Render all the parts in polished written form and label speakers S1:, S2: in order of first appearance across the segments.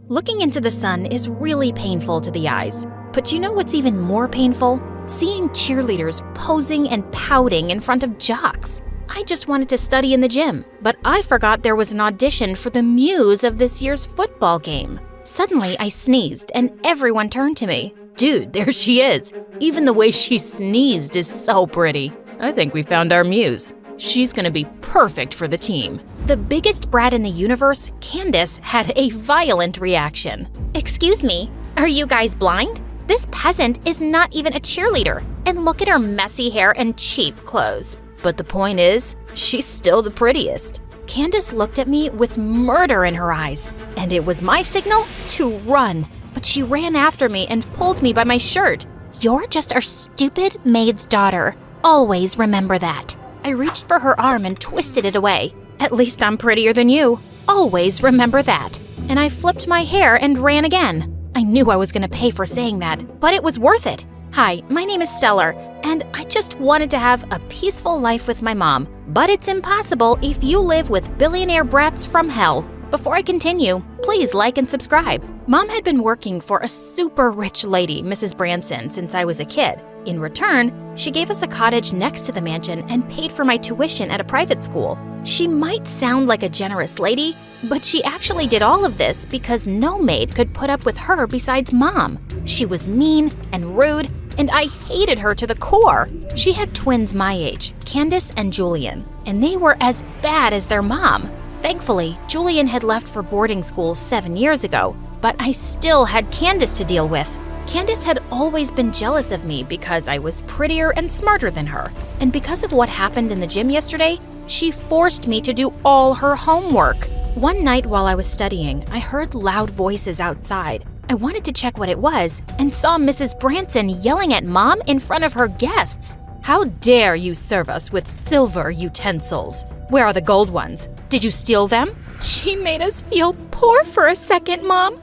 S1: Looking into the sun is really painful to the eyes. But you know what's even more painful? Seeing cheerleaders posing and pouting in front of jocks. I just wanted to study in the gym, but I forgot there was an audition for the muse of this year's football game. Suddenly, I sneezed and everyone turned to me. Dude, there she is. Even the way she sneezed is so pretty. I think we found our muse. She's gonna be perfect for the team. The biggest brat in the universe, Candace, had a violent reaction. Excuse me, are you guys blind? This peasant is not even a cheerleader, and look at her messy hair and cheap clothes. But the point is, she's still the prettiest. Candace looked at me with murder in her eyes, and it was my signal to run. But she ran after me and pulled me by my shirt. You're just our stupid maid's daughter. Always remember that. I reached for her arm and twisted it away. At least I'm prettier than you. Always remember that. And I flipped my hair and ran again. I knew I was gonna pay for saying that, but it was worth it. Hi, my name is Stellar, and I just wanted to have a peaceful life with my mom. But it's impossible if you live with billionaire brats from hell. Before I continue, please like and subscribe. Mom had been working for a super rich lady, Mrs. Branson, since I was a kid. In return, she gave us a cottage next to the mansion and paid for my tuition at a private school. She might sound like a generous lady, but she actually did all of this because no maid could put up with her besides Mom. She was mean and rude, and I hated her to the core. She had twins my age, Candace and Julian, and they were as bad as their mom. Thankfully, Julian had left for boarding school 7 years ago, but I still had Candace to deal with. Candace had always been jealous of me because I was prettier and smarter than her. And because of what happened in the gym yesterday, she forced me to do all her homework. One night while I was studying, I heard loud voices outside. I wanted to check what it was and saw Mrs. Branson yelling at Mom in front of her guests. How dare you serve us with silver utensils? Where are the gold ones? Did you steal them? She made us feel poor for a second, Mom.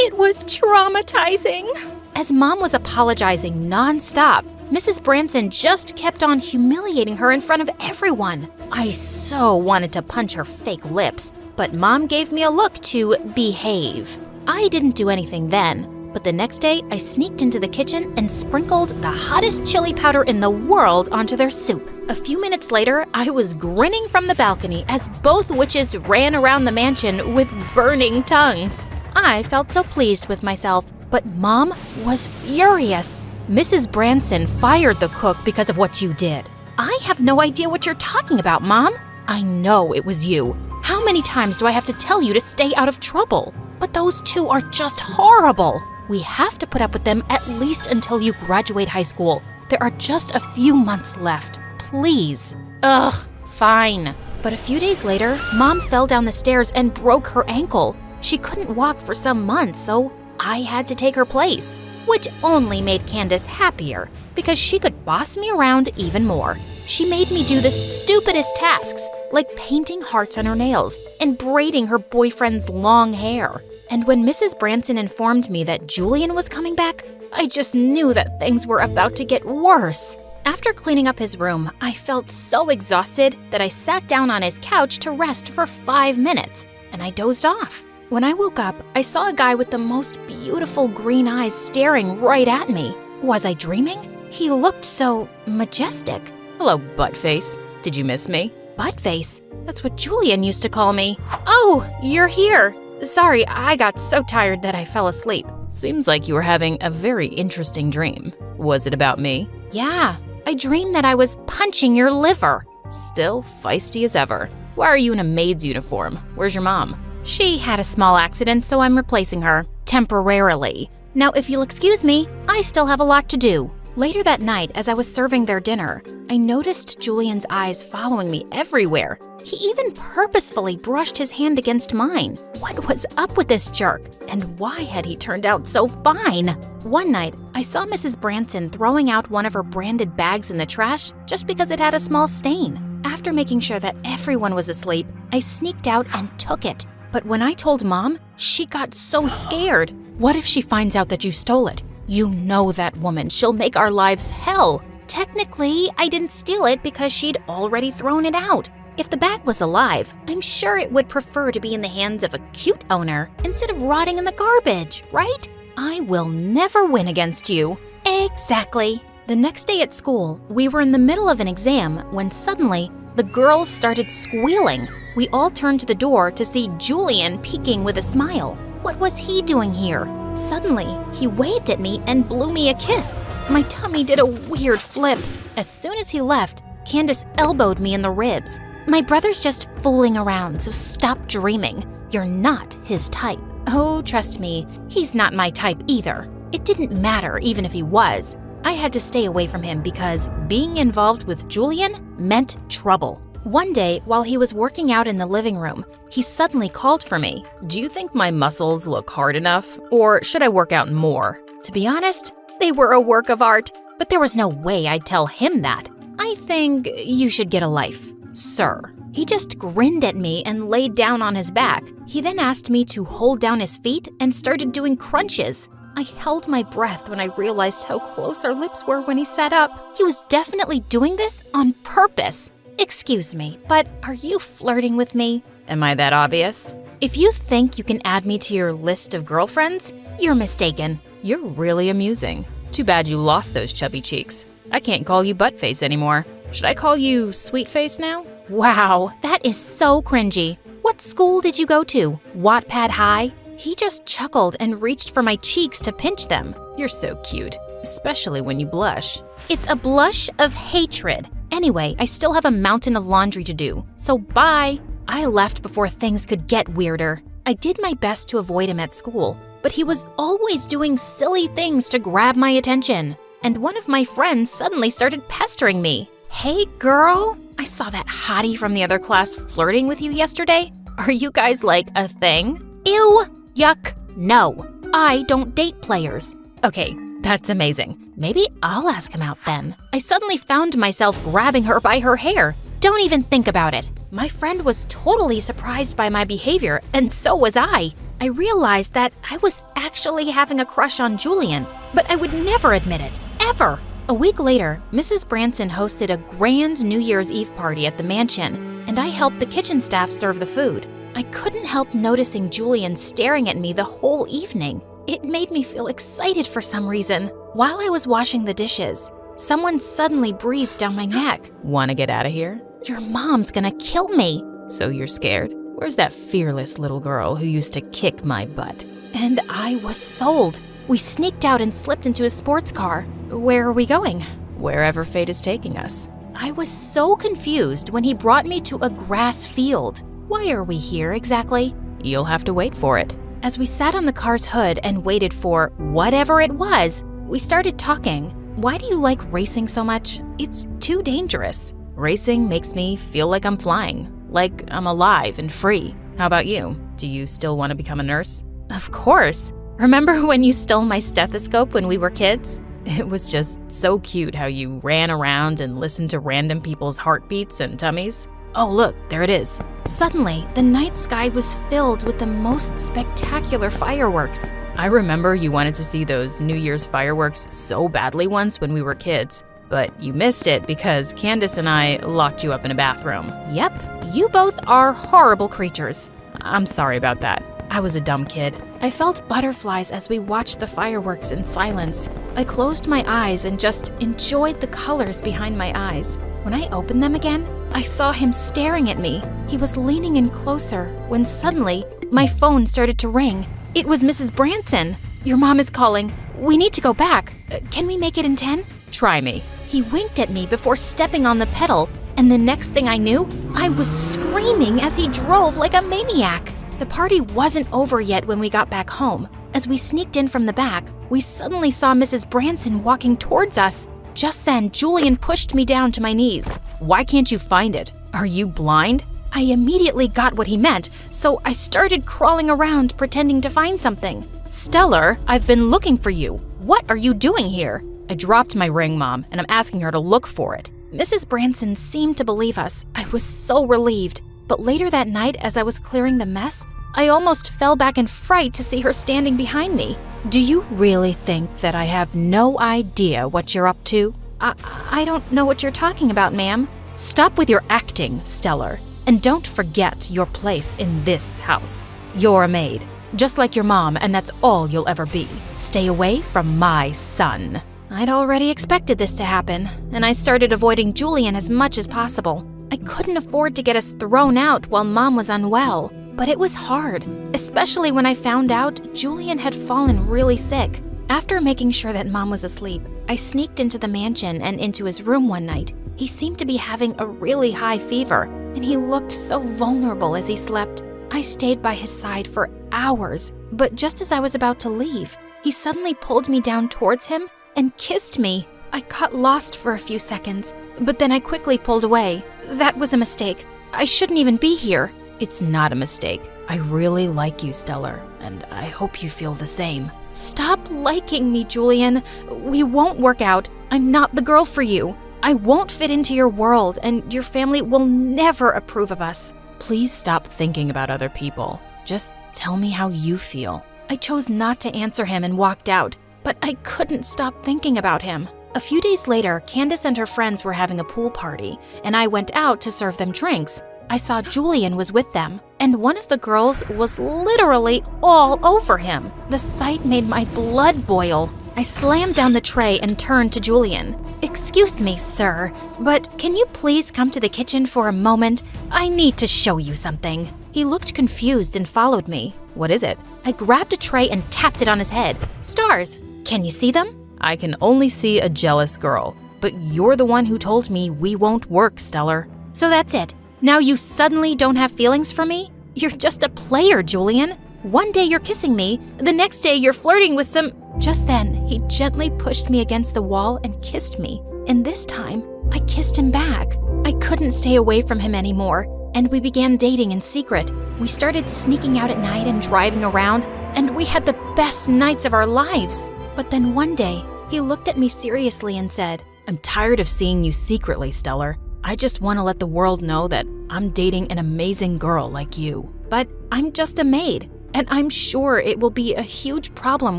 S1: It was traumatizing. As Mom was apologizing nonstop, Mrs. Branson just kept on humiliating her in front of everyone. I so wanted to punch her fake lips, but Mom gave me a look to behave. I didn't do anything then, but the next day I sneaked into the kitchen and sprinkled the hottest chili powder in the world onto their soup. A few minutes later, I was grinning from the balcony as both witches ran around the mansion with burning tongues. I felt so pleased with myself, but Mom was furious. Mrs. Branson fired the cook because of what you did. I have no idea what you're talking about, Mom. I know it was you. How many times do I have to tell you to stay out of trouble? But those two are just horrible. We have to put up with them at least until you graduate high school. There are just a few months left. Please. Ugh, fine. But a few days later, Mom fell down the stairs and broke her ankle. She couldn't walk for some months, so I had to take her place, which only made Candace happier because she could boss me around even more. She made me do the stupidest tasks, like painting hearts on her nails and braiding her boyfriend's long hair. And when Mrs. Branson informed me that Julian was coming back, I just knew that things were about to get worse. After cleaning up his room, I felt so exhausted that I sat down on his couch to rest for 5 minutes, and I dozed off. When I woke up, I saw a guy with the most beautiful green eyes staring right at me. Was I dreaming? He looked so majestic. Hello, Buttface. Did you miss me? Buttface? That's what Julian used to call me. Oh, you're here. Sorry, I got so tired that I fell asleep. Seems like you were having a very interesting dream. Was it about me? Yeah, I dreamed that I was punching your liver. Still feisty as ever. Why are you in a maid's uniform? Where's your mom? She had a small accident, so I'm replacing her, temporarily. Now, if you'll excuse me, I still have a lot to do. Later that night, as I was serving their dinner, I noticed Julian's eyes following me everywhere. He even purposefully brushed his hand against mine. What was up with this jerk? And why had he turned out so fine? One night, I saw Mrs. Branson throwing out one of her branded bags in the trash just because it had a small stain. After making sure that everyone was asleep, I sneaked out and took it. But when I told Mom, she got so scared. What if she finds out that you stole it? You know that woman. She'll make our lives hell. Technically, I didn't steal it because she'd already thrown it out. If the bag was alive, I'm sure it would prefer to be in the hands of a cute owner instead of rotting in the garbage, right? I will never win against you. Exactly. The next day at school, we were in the middle of an exam when suddenly the girls started squealing. We all turned to the door to see Julian peeking with a smile. What was he doing here? Suddenly, he waved at me and blew me a kiss. My tummy did a weird flip. As soon as he left, Candace elbowed me in the ribs. My brother's just fooling around, so stop dreaming. You're not his type. Oh, trust me, he's not my type either. It didn't matter even if he was. I had to stay away from him because being involved with Julian meant trouble. One day, while he was working out in the living room, he suddenly called for me.
S2: Do you think my muscles look hard enough, or should I work out more?
S1: To be honest, they were a work of art, but there was no way I'd tell him that. I think you should get a life, sir. He just grinned at me and laid down on his back. He then asked me to hold down his feet and started doing crunches. I held my breath when I realized how close our lips were when he sat up. He was definitely doing this on purpose. Excuse me, but are you flirting with me?
S2: Am I that obvious?
S1: If you think you can add me to your list of girlfriends, you're mistaken.
S2: You're really amusing. Too bad you lost those chubby cheeks. I can't call you buttface anymore. Should I call you sweetface now?
S1: Wow, that is so cringy. What school did you go to? Wattpad High? He just chuckled and reached for my cheeks to pinch them.
S2: You're so cute, especially when you blush.
S1: It's a blush of hatred. Anyway, I still have a mountain of laundry to do, so bye. I left before things could get weirder. I did my best to avoid him at school, but he was always doing silly things to grab my attention. And one of my friends suddenly started pestering me. Hey girl, I saw that hottie from the other class flirting with you yesterday. Are you guys like a thing? Ew, yuck, no. I don't date players. Okay, that's amazing. Maybe I'll ask him out then. I suddenly found myself grabbing her by her hair. Don't even think about it. My friend was totally surprised by my behavior, and so was I. I realized that I was actually having a crush on Julian, but I would never admit it, ever. A week later, Mrs. Branson hosted a grand New Year's Eve party at the mansion, and I helped the kitchen staff serve the food. I couldn't help noticing Julian staring at me the whole evening. It made me feel excited for some reason. While I was washing the dishes, someone suddenly breathed down my neck.
S2: Wanna get out of here?
S1: Your mom's gonna kill me.
S2: So you're scared? Where's that fearless little girl who used to kick my butt?
S1: And I was sold. We sneaked out and slipped into a sports car. Where are we going?
S2: Wherever fate is taking us.
S1: I was so confused when he brought me to a grass field. Why are we here exactly?
S2: You'll have to wait for it.
S1: As we sat on the car's hood and waited for whatever it was, we started talking. Why do you like racing so much? It's too dangerous.
S2: Racing makes me feel like I'm flying, like I'm alive and free. How about you? Do you still want to become a nurse?
S1: Of course. Remember when you stole my stethoscope when we were kids?
S2: It was just so cute how you ran around and listened to random people's heartbeats and tummies. Oh, look, there it is.
S1: Suddenly, the night sky was filled with the most spectacular fireworks.
S2: I remember you wanted to see those New Year's fireworks so badly once when we were kids, but you missed it because Candace and I locked you up in a bathroom.
S1: Yep, you both are horrible creatures.
S2: I'm sorry about that. I was a dumb kid.
S1: I felt butterflies as we watched the fireworks in silence. I closed my eyes and just enjoyed the colors behind my eyes. When I opened them again, I saw him staring at me. He was leaning in closer when suddenly my phone started to ring. It was Mrs. Branson. Your mom is calling. We need to go back. Can we make it in 10?
S2: Try me.
S1: He winked at me before stepping on the pedal, and the next thing I knew, I was screaming as he drove like a maniac. The party wasn't over yet when we got back home. As we sneaked in from the back, we suddenly saw Mrs. Branson walking towards us. Just then, Julian pushed me down to my knees.
S2: Why can't you find it? Are you blind?
S1: I immediately got what he meant, so I started crawling around pretending to find something.
S2: Stellar, I've been looking for you. What are you doing here? I dropped my ring, Mom, and I'm asking her to look for it.
S1: Mrs. Branson seemed to believe us. I was so relieved. But later that night, as I was clearing the mess, I almost fell back in fright to see her standing behind me.
S2: Do you really think that I have no idea what you're up to?
S1: I don't know what you're talking about, ma'am.
S2: Stop with your acting, Stellar.
S1: And don't forget your place in this house. You're a maid, just like your mom, and that's all you'll ever be. Stay away from my son." I'd already expected this to happen, and I started avoiding Julian as much as possible. I couldn't afford to get us thrown out while Mom was unwell, but it was hard, especially when I found out Julian had fallen really sick. After making sure that Mom was asleep, I sneaked into the mansion and into his room one night. He seemed to be having a really high fever, and he looked so vulnerable as he slept. I stayed by his side for hours, but just as I was about to leave, he suddenly pulled me down towards him and kissed me. I got lost for a few seconds, but then I quickly pulled away. That was a mistake. I shouldn't even be here.
S2: It's not a mistake. I really like you, Stellar, and I hope you feel the same.
S1: Stop liking me, Julian. We won't work out. I'm not the girl for you. I won't fit into your world, and your family will never approve of us.
S2: Please stop thinking about other people. Just tell me how you feel.
S1: I chose not to answer him and walked out, but I couldn't stop thinking about him. A few days later, Candace and her friends were having a pool party, and I went out to serve them drinks. I saw Julian was with them, and one of the girls was literally all over him. The sight made my blood boil. I slammed down the tray and turned to Julian. "Excuse me, sir, but can you please come to the kitchen for a moment? I need to show you something." He looked confused and followed me.
S2: What is it?
S1: I grabbed a tray and tapped it on his head. Stars. Can you see them?
S2: I can only see a jealous girl, but you're the one who told me we won't work, Stellar.
S1: So that's it. Now you suddenly don't have feelings for me? You're just a player, Julian. One day you're kissing me, the next day you're flirting with some... Just then, he gently pushed me against the wall and kissed me. And this time, I kissed him back. I couldn't stay away from him anymore, and we began dating in secret. We started sneaking out at night and driving around, and we had the best nights of our lives. But then one day, he looked at me seriously and said,
S2: I'm tired of seeing you secretly, Stellar. I just want to let the world know that I'm dating an amazing girl like you.
S1: "But I'm just a maid, and I'm sure it will be a huge problem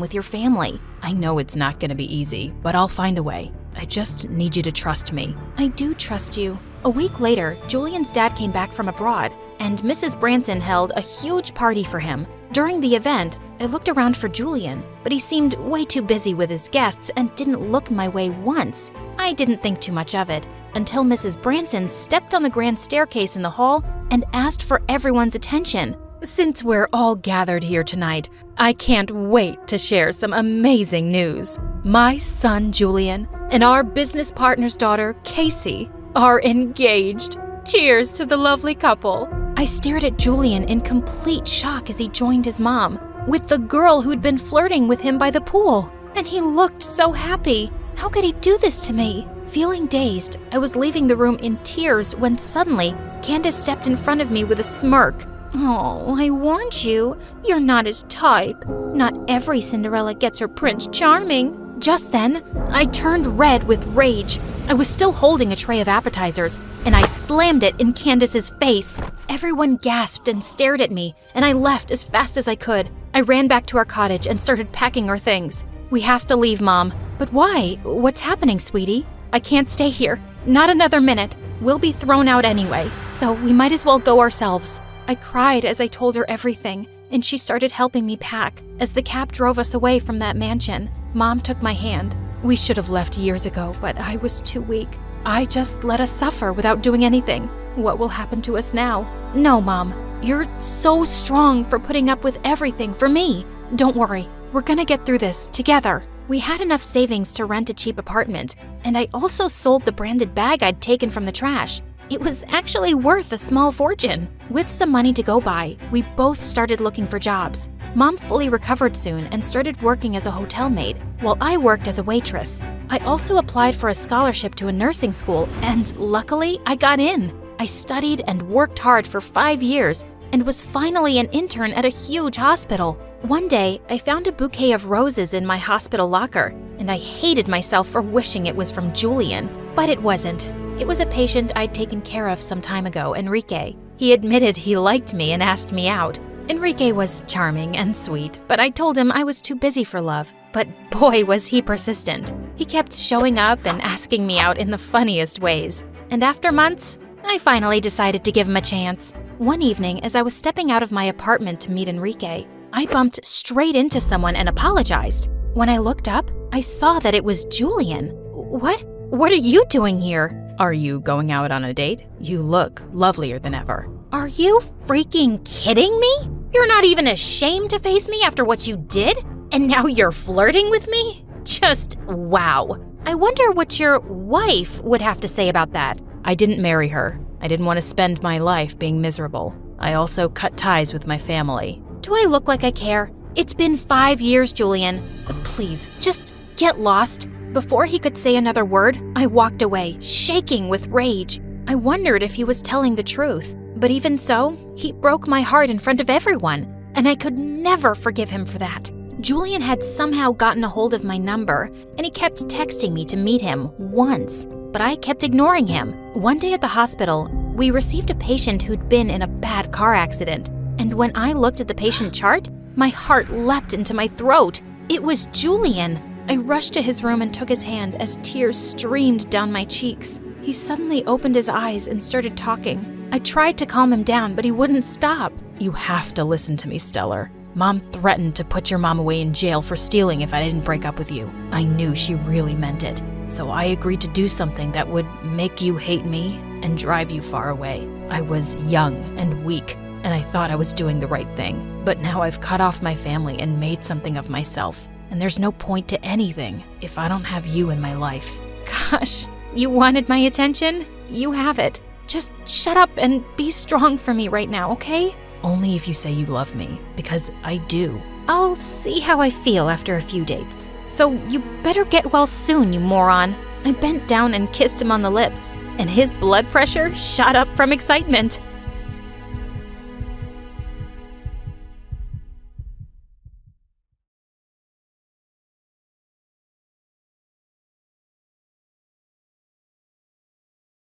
S1: with your family."
S2: I know it's not going to be easy, but I'll find a way. I just need you to trust me.
S1: I do trust you. A week later, Julian's dad came back from abroad, and Mrs. Branson held a huge party for him. During the event, I looked around for Julian, but he seemed way too busy with his guests and didn't look my way once. I didn't think too much of it, until Mrs. Branson stepped on the grand staircase in the hall and asked for everyone's attention.
S2: Since we're all gathered here tonight, I can't wait to share some amazing news. My son, Julian, and our business partner's daughter, Casey, are engaged. Cheers to the lovely couple.
S1: I stared at Julian in complete shock as he joined his mom, with the girl who'd been flirting with him by the pool. And he looked so happy. How could he do this to me? Feeling dazed, I was leaving the room in tears when suddenly, Candace stepped in front of me with a smirk. "Oh, I warned you. You're not his type. Not every Cinderella gets her Prince Charming." Just then, I turned red with rage. I was still holding a tray of appetizers, and I slammed it in Candace's face. Everyone gasped and stared at me, and I left as fast as I could. I ran back to our cottage and started packing our things. "We have to leave, Mom." "But why? What's happening, sweetie?" "I can't stay here. Not another minute. We'll be thrown out anyway, so we might as well go ourselves." I cried as I told her everything, and she started helping me pack. As the cab drove us away from that mansion, Mom took my hand. "We should have left years ago, but I was too weak. I just let us suffer without doing anything. What will happen to us now?" "No, Mom. You're so strong for putting up with everything for me. Don't worry. We're gonna get through this together." We had enough savings to rent a cheap apartment, and I also sold the branded bag I'd taken from the trash. It was actually worth a small fortune. With some money to go by, we both started looking for jobs. Mom fully recovered soon and started working as a hotel maid, while I worked as a waitress. I also applied for a scholarship to a nursing school, and luckily, I got in. I studied and worked hard for 5 years and was finally an intern at a huge hospital. One day, I found a bouquet of roses in my hospital locker, and I hated myself for wishing it was from Julian. But it wasn't. It was a patient I'd taken care of some time ago, Enrique. He admitted he liked me and asked me out. Enrique was charming and sweet, but I told him I was too busy for love. But boy, was he persistent. He kept showing up and asking me out in the funniest ways. And after months, I finally decided to give him a chance. One evening, as I was stepping out of my apartment to meet Enrique, I bumped straight into someone and apologized. When I looked up, I saw that it was Julian. What? What are you doing here?
S2: Are you going out on a date? You look lovelier than ever.
S1: Are you freaking kidding me? You're not even ashamed to face me after what you did? And now you're flirting with me? Just wow. I wonder what your wife would have to say about that.
S2: I didn't marry her. I didn't want to spend my life being miserable. I also cut ties with my family.
S1: Do I look like I care? It's been 5 years, Julian. Please, just get lost. Before he could say another word, I walked away, shaking with rage. I wondered if he was telling the truth. But even so, he broke my heart in front of everyone, and I could never forgive him for that. Julian had somehow gotten a hold of my number, and he kept texting me to meet him once, but I kept ignoring him. One day at the hospital, we received a patient who'd been in a bad car accident, and when I looked at the patient chart, my heart leapt into my throat. It was Julian. I rushed to his room and took his hand as tears streamed down my cheeks. He suddenly opened his eyes and started talking. I tried to calm him down, but he wouldn't stop.
S2: You have to listen to me, Stellar. Mom threatened to put your mom away in jail for stealing if I didn't break up with you. I knew she really meant it. So I agreed to do something that would make you hate me and drive you far away. I was young and weak, and I thought I was doing the right thing. But now I've cut off my family and made something of myself. And there's no point to anything if I don't have you in my life.
S1: Gosh, you wanted my attention? You have it. Just shut up and be strong for me right now, okay?
S2: Only if you say you love me, because I do.
S1: I'll see how I feel after a few dates. So you better get well soon, you moron. I bent down and kissed him on the lips, and his blood pressure shot up from excitement.